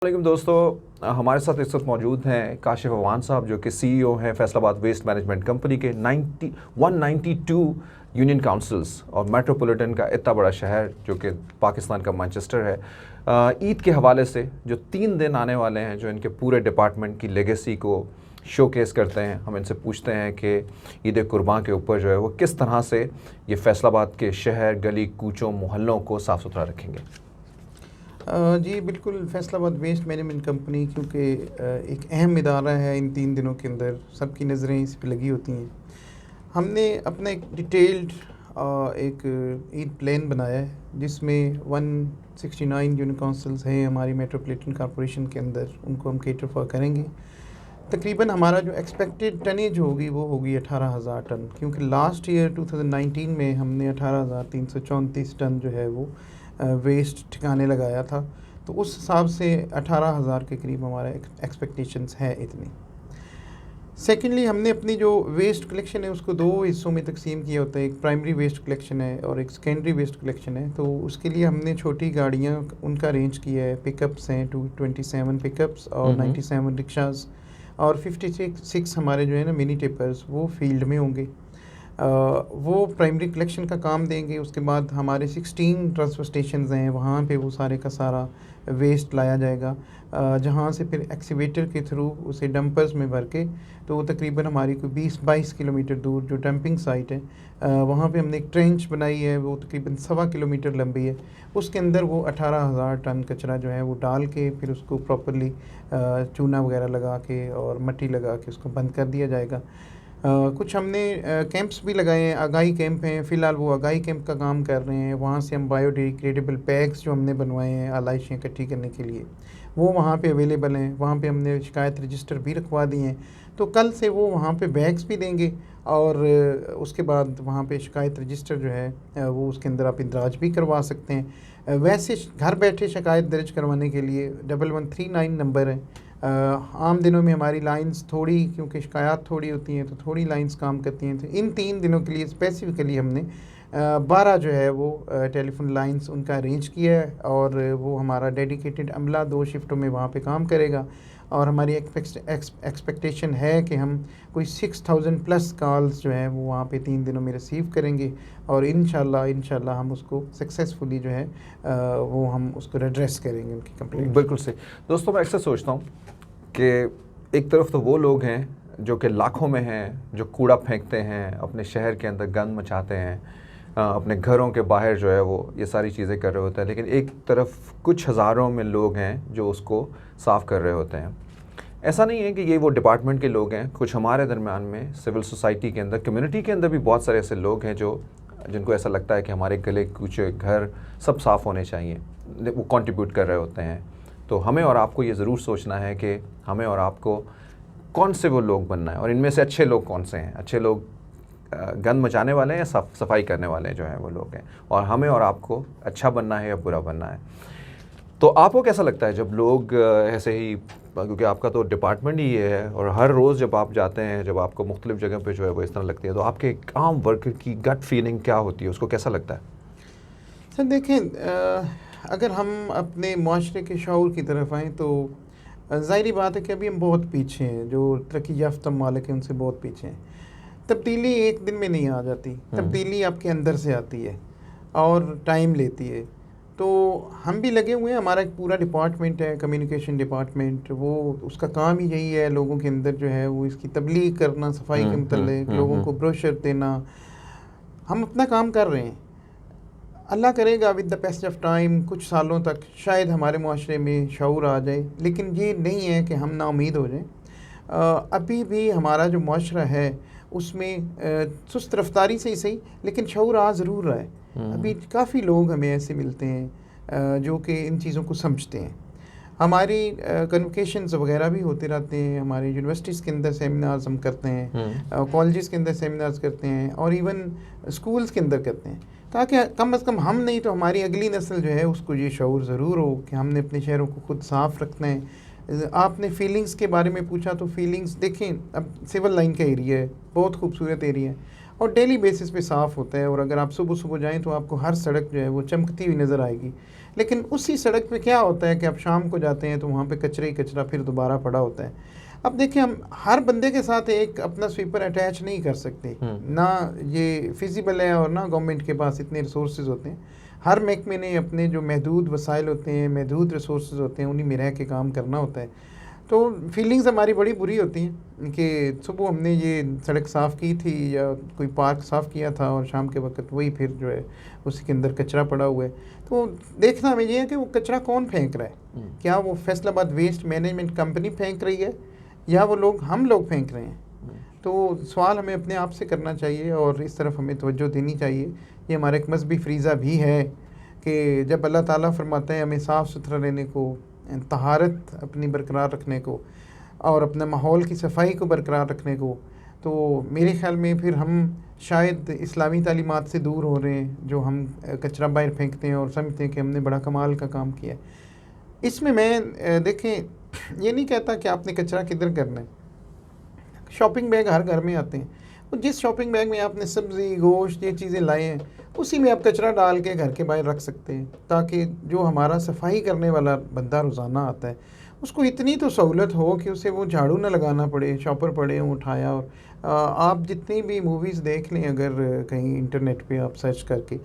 वालेकुम दोस्तों, हमारे साथ इस वक्त मौजूद हैं काशिफ अवान साहब जो कि सीईओ हैं फैसलाबाद वेस्ट मैनेजमेंट कंपनी के 192 यूनियन काउंसिल्स और मेट्रोपॉलिटन का इतना बड़ा शहर जो कि पाकिस्तान का मैनचेस्टर है। ईद के हवाले से जो 3 दिन आने वाले हैं जो इनके पूरे डिपार्टमेंट की लेगेसी को शोकेस करते हैं, हम इनसे पूछते हैं कि ईद कुर्बान के ऊपर जो है वो किस तरह से ये फैसलाबाद के शहर गली कूचों मोहल्लों को साफ़ सुथरा रखेंगे। जी बिल्कुल, फैसलाबाद वेस्ट मैनेजमेंट कंपनी क्योंकि एक अहम इदारा है, इन 3 दिनों के अंदर सबकी नज़रें इस पे लगी होती हैं। हमने अपना एक डिटेल्ड एक ईद प्लान बनाया है जिसमें 169 यूनियन काउंसिल्स हैं हमारी मेट्रोपॉलिटन कॉरपोरेशन के अंदर, उनको हम केटर फॉर करेंगे। तकरीबन हमारा जो एक्सपेक्टेड टनेज होगी वो होगी 18,000 टन, क्योंकि लास्ट ईयर 2019 में हमने 18,334 टन जो है वो वेस्ट ठिकाने लगाया था। तो उस हिसाब से 18,000 के करीब हमारा एक्सपेक्टेशंस है इतनी। सेकेंडली, हमने अपनी जो वेस्ट कलेक्शन है उसको 2 हिस्सों में तकसीम किया होता है। एक प्राइमरी वेस्ट कलेक्शन है और एक सेकेंडरी वेस्ट कलेक्शन है। तो उसके लिए हमने छोटी गाड़ियाँ उनका अरेंज किया है। पिकअप्स हैं 227 पिकअप्स और 97 रिक्शाज़ और 56 हमारे जो है ना मिनी टिपर्स वो फील्ड में होंगे। वो प्राइमरी कलेक्शन का काम देंगे। उसके बाद हमारे 16 ट्रांसफर स्टेशंस हैं, वहाँ पे वो सारे का सारा वेस्ट लाया जाएगा, जहाँ से फिर एक्सीवेटर के थ्रू उसे डंपर्स में भर के, तो वो तकरीबन हमारी कोई 20-22 किलोमीटर दूर जो डंपिंग साइट है वहाँ पे हमने एक ट्रेंच बनाई है, वो तकरीबन 1.25 किलोमीटर लंबी है। उसके अंदर वो 18,000 टन कचरा जो है वो डाल के फिर उसको प्रॉपरली चूना वगैरह लगा के और मिट्टी लगा के उसको बंद कर दिया जाएगा। कुछ हमने कैंप्स भी लगाए हैं, आगाही कैंप हैं, फ़िलहाल वो आगाही कैंप का काम कर रहे हैं। वहाँ से हम बायोडिग्रेडेबल बैग्स जो हमने बनवाए हैं आलाइशें इकट्ठी करने के लिए, वो वहाँ पे अवेलेबल हैं। वहाँ पे हमने शिकायत रजिस्टर भी रखवा दिए हैं। तो कल से वो वहाँ पे बैग्स भी देंगे और उसके बाद वहाँ पे शिकायत रजिस्टर जो है वो उसके अंदर आप इंदराज भी करवा सकते हैं। वैसे घर बैठे शिकायत दर्ज करवाने के लिए 1139 नंबर है। आम दिनों में हमारी लाइंस थोड़ी, क्योंकि शिकायत थोड़ी होती हैं तो थोड़ी लाइंस काम करती हैं। तो इन 3 दिनों के लिए स्पेसिफ़िकली हमने 12 जो है वो टेलीफोन लाइंस उनका अरेंज किया है और वो हमारा डेडिकेटेड अमला 2 शिफ्टों में वहाँ पे काम करेगा। और हमारी एक्सपेक्टेशन है कि हम कोई 6,000 प्लस कॉल्स जो हैं वो वहाँ पे 3 दिनों में रिसीव करेंगे और इंशाल्लाह हम उसको सक्सेसफुली जो है वो हम उसको एड्रेस करेंगे, उनकी कंप्लेंट। बिल्कुल सही दोस्तों, मैं अक्सर सोचता हूँ कि एक तरफ तो वो लोग हैं जो कि लाखों में हैं, जो कूड़ा फेंकते हैं, अपने शहर के अंदर गंद मचाते हैं, अपने घरों के बाहर जो है वो ये सारी चीज़ें कर रहे होते हैं, लेकिन एक तरफ कुछ हज़ारों में लोग हैं जो उसको साफ़ कर रहे होते हैं। ऐसा नहीं है कि ये वो डिपार्टमेंट के लोग हैं, कुछ हमारे दरमियान में सिविल सोसाइटी के अंदर, कम्युनिटी के अंदर भी बहुत सारे ऐसे लोग हैं जो जिनको ऐसा लगता है कि हमारे गले कुछ घर सब साफ़ होने चाहिए, वो कंट्रीब्यूट कर रहे होते हैं। तो हमें और आपको ये ज़रूर सोचना है कि हमें और आपको कौन से वो लोग बनना है और इनमें से अच्छे लोग कौन से हैं। अच्छे लोग गंद मचाने वाले हैं या सफाई करने वाले जो हैं वो लोग हैं, और हमें और आपको अच्छा बनना है या बुरा बनना है। तो आपको कैसा लगता है जब लोग ऐसे ही, क्योंकि आपका तो डिपार्टमेंट ही ये है और हर रोज़ जब आप जाते हैं, जब आपको मुख्तलिफ़ जगह पे जो है वो इस तरह लगती है, तो आपके एक आम वर्कर की गट फीलिंग क्या होती है, उसको कैसा लगता है? सर देखें, अगर हम अपने माशरे के शऊर की तरफ आएँ तो ज़ाहिरी बात है कि अभी हम बहुत पीछे हैं। जो तरक्की याफ्ता मालिक हैं उनसे बहुत पीछे हैं। तब्दीली एक दिन में नहीं आ जाती, तब्दीली आपके अंदर से आती है और टाइम लेती है। तो हम भी लगे हुए हैं, हमारा एक पूरा डिपार्टमेंट है, कम्युनिकेशन डिपार्टमेंट, वो उसका काम ही यही है लोगों के अंदर जो है वो इसकी तबलीग करना, सफाई के मतलब लोगों को ब्रोशर देना। हम अपना काम कर रहे हैं। अल्लाह करेगा with the passage of time कुछ सालों तक शायद हमारे माशरे में शऊर आ जाए, लेकिन ये नहीं है कि हम नाउमीद हो जाएं। अभी भी हमारा जो माशरा है उसमें सुस्त रफ्तारी से ही सही, लेकिन शऊर आ ज़रूर रहा है। अभी काफ़ी लोग हमें ऐसे मिलते हैं जो कि इन चीज़ों को समझते हैं। हमारी कन्वोकेशंस वगैरह भी होते रहते हैं, हमारी यूनिवर्सिटीज़ के अंदर सेमिनार्स हम करते हैं, कॉलेजेस के अंदर सेमिनार्स करते हैं और इवन स्कूल्स के अंदर करते हैं, ताकि कम अज़ कम हम नहीं तो हमारी अगली नस्ल जो है उसको ये शऊर ज़रूर हो कि हमने अपने शहरों को खुद साफ़ रखना है। आपने फीलिंग्स के बारे में पूछा, तो फीलिंग्स देखें, अब सिविल लाइन का एरिया है, बहुत खूबसूरत एरिया है और डेली बेसिस पे साफ़ होता है। और अगर आप सुबह सुबह जाएं तो आपको हर सड़क जो है वो चमकती हुई नज़र आएगी। लेकिन उसी सड़क पे क्या होता है कि आप शाम को जाते हैं तो वहाँ पे कचरा ही कचरा फिर दोबारा पड़ा होता है। अब देखिए, हम हर बंदे के साथ एक अपना स्वीपर अटैच नहीं कर सकते, ना ये फिजिबल है और ना गवर्नमेंट के पास इतने रिसोर्सेज होते हैं। हर महकमे ने अपने जो महदूद वसाइल होते हैं, महदूद रिसोर्सेज होते हैं, उन्हीं में रह के काम करना होता है। तो फीलिंग्स हमारी बड़ी बुरी होती हैं कि सुबह हमने ये सड़क साफ़ की थी या कोई पार्क साफ़ किया था और शाम के वक्त वही फिर जो है उसी के अंदर कचरा पड़ा हुआ है। तो देखना हमें ये है कि वो कचरा कौन फेंक रहा है, क्या वो फैसलाबाद वेस्ट मैनेजमेंट कंपनी फेंक रही है या वो लोग हम लोग फेंक रहे हैं। तो सवाल हमें अपने आप से करना चाहिए और इस तरफ हमें तवज्जो देनी चाहिए। ये हमारा एक मजहबी फ्रीज़ा भी है कि जब अल्लाह ताला फरमाते हैं हमें साफ़ सुथरा रहने को, तहारत अपनी बरकरार रखने को और अपने माहौल की सफाई को बरकरार रखने को, तो मेरे ख़्याल में फिर हम शायद इस्लामी तालीमात से दूर हो रहे हैं, जो हम कचरा बाहर फेंकते हैं और समझते हैं कि हमने बड़ा कमाल का काम किया है। इसमें मैं देखें, ये नहीं कहता कि आपने कचरा किधर करना है। शॉपिंग बैग हर घर में आते हैं, तो जिस शॉपिंग बैग में आपने सब्ज़ी गोश्त ये चीज़ें लाए हैं उसी में आप कचरा डाल के घर के बाहर रख सकते हैं, ताकि जो हमारा सफाई करने वाला बंदा रोज़ाना आता है उसको इतनी तो सहूलत हो कि उसे वो झाड़ू ना लगाना पड़े, शॉपर पड़े उठाया। और आप जितनी भी मूवीज़ देख लें अगर कहीं इंटरनेट पे आप सर्च करके,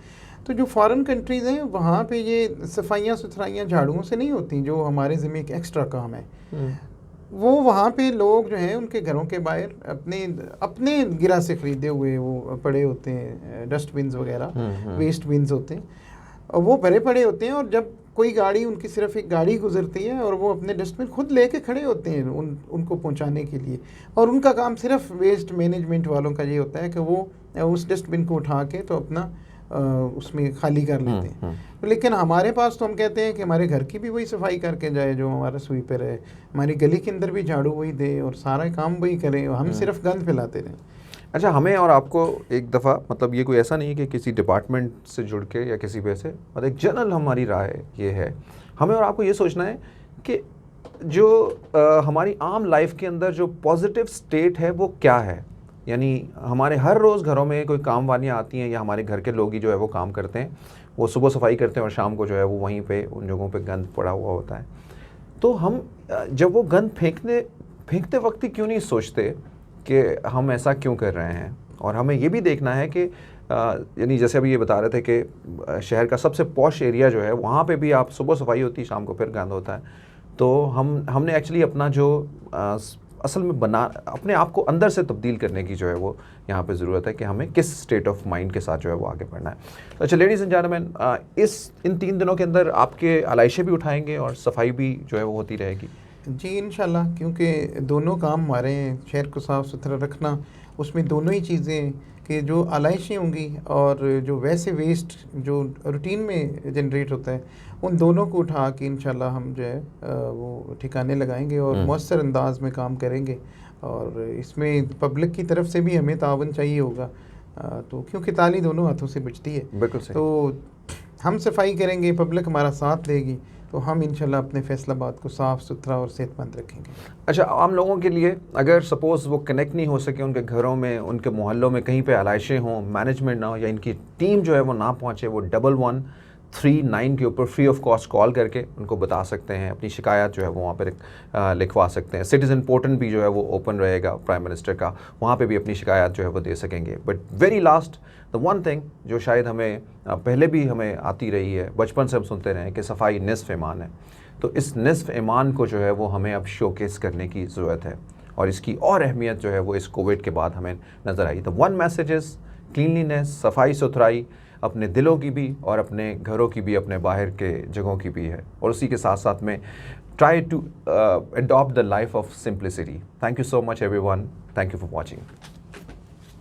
तो जो फॉरेन कंट्रीज़ हैं वहाँ पे ये सफाइयाँ सुथराइयाँ झाड़ुओं से नहीं होती, जो हमारे ज़िम्मे एक एक्स्ट्रा काम है। वो वहाँ पे लोग जो हैं उनके घरों के बाहर अपने गिरा से ख़रीदे हुए वो पड़े होते हैं, डस्टबिन्स वगैरह वेस्ट बिन्स होते हैं, और वो भरे पड़े होते हैं। और जब कोई गाड़ी, उनकी सिर्फ एक गाड़ी गुजरती है और वो अपने डस्टबिन खुद लेके खड़े होते हैं उनको पहुंचाने के लिए, और उनका काम सिर्फ वेस्ट मैनेजमेंट वालों का ये होता है कि वो उस डस्टबिन को उठा के तो अपना उसमें खाली कर लेते हैं। लेकिन हमारे पास तो हम कहते हैं कि हमारे घर की भी वही सफाई करके जाए जो हमारा स्वीपर है, हमारी गली के अंदर भी झाड़ू वही दे और सारा काम वही करे, हम सिर्फ गंद फैलाते रहें। अच्छा, हमें और आपको एक दफ़ा, मतलब ये कोई ऐसा नहीं है कि किसी डिपार्टमेंट से जुड़ के या किसी वजह से, मतलब एक जनरल हमारी राय ये है, हमें और आपको ये सोचना है कि जो हमारी आम लाइफ के अंदर जो पॉजिटिव स्टेट है वो क्या है। यानी हमारे हर रोज़ घरों में कोई काम वालियाँ आती हैं या हमारे घर के लोग ही जो है वो काम करते हैं, वो सुबह सफाई करते हैं और शाम को जो है वो वहीं पे उन जगहों पे गंद पड़ा हुआ होता है। तो हम जब वो गंद फेंकते वक्त ही क्यों नहीं सोचते कि हम ऐसा क्यों कर रहे हैं। और हमें ये भी देखना है कि यानी जैसे अभी ये बता रहे थे कि शहर का सबसे पॉश एरिया जो है वहाँ पे भी आप सुबह सफाई होती है, शाम को फिर गंद होता है। तो हमने एक्चुअली अपना जो असल में अपने आप को अंदर से तब्दील करने की जो है वो यहाँ पे ज़रूरत है कि हमें किस स्टेट ऑफ माइंड के साथ जो है वो आगे बढ़ना है। अच्छा लेडीज़ एंड जेंटलमैन, इन 3 दिनों के अंदर आपके अलाइशे भी उठाएंगे और सफाई भी जो है वो होती रहेगी? जी इंशाल्लाह, क्योंकि दोनों काम हमारे हैं, शहर को साफ़ सुथरा रखना, उसमें दोनों ही चीज़ें कि जो आलाइशें होंगी और जो वैसे वेस्ट जो रूटीन में जनरेट होता है, उन दोनों को उठा के इंशाल्लाह हम जो है वो ठिकाने लगाएंगे और मौसर अंदाज में काम करेंगे। और इसमें पब्लिक की तरफ से भी हमें तावन चाहिए होगा, तो क्योंकि ताली दोनों हाथों से बचती है। बिल्कुल सही। तो हम सफाई करेंगे, पब्लिक हमारा साथ देगी, तो हम इंशाल्लाह अपने फैसलाबाद को साफ़ सुथरा और सेहतमंद रखेंगे। अच्छा, आम लोगों के लिए अगर सपोज़ वो कनेक्ट नहीं हो सके, उनके घरों में, उनके मोहल्लों में कहीं पे आलाइशें हों, मैनेजमेंट ना हो या इनकी टीम जो है वो ना पहुँचे, वो 1139 के ऊपर फ्री ऑफ कॉस्ट कॉल करके उनको बता सकते हैं, अपनी शिकायत जो है वो वहाँ पर लिखवा सकते हैं। सिटीज़न पोर्टल भी जो है वो ओपन रहेगा प्राइम मिनिस्टर का, वहाँ पे भी अपनी शिकायत जो है वो दे सकेंगे। But very last the one thing जो शायद हमें पहले भी हमें आती रही है, बचपन से हम सुनते रहे हैं कि सफाई निस्फ़ ईमान है, तो इस निस्फ़ ईमान को जो है वो हमें अब शोकेस करने की ज़रूरत है और इसकी और अहमियत जो है वो इस कोविड के बाद हमें नज़र आई। The one message is cleanliness, सफाई सुथराई अपने दिलों की भी और अपने घरों की भी, अपने बाहर के जगहों की भी है, और उसी के साथ साथ में try to adopt the life of simplicity. Thank you so much everyone, thank you for watching.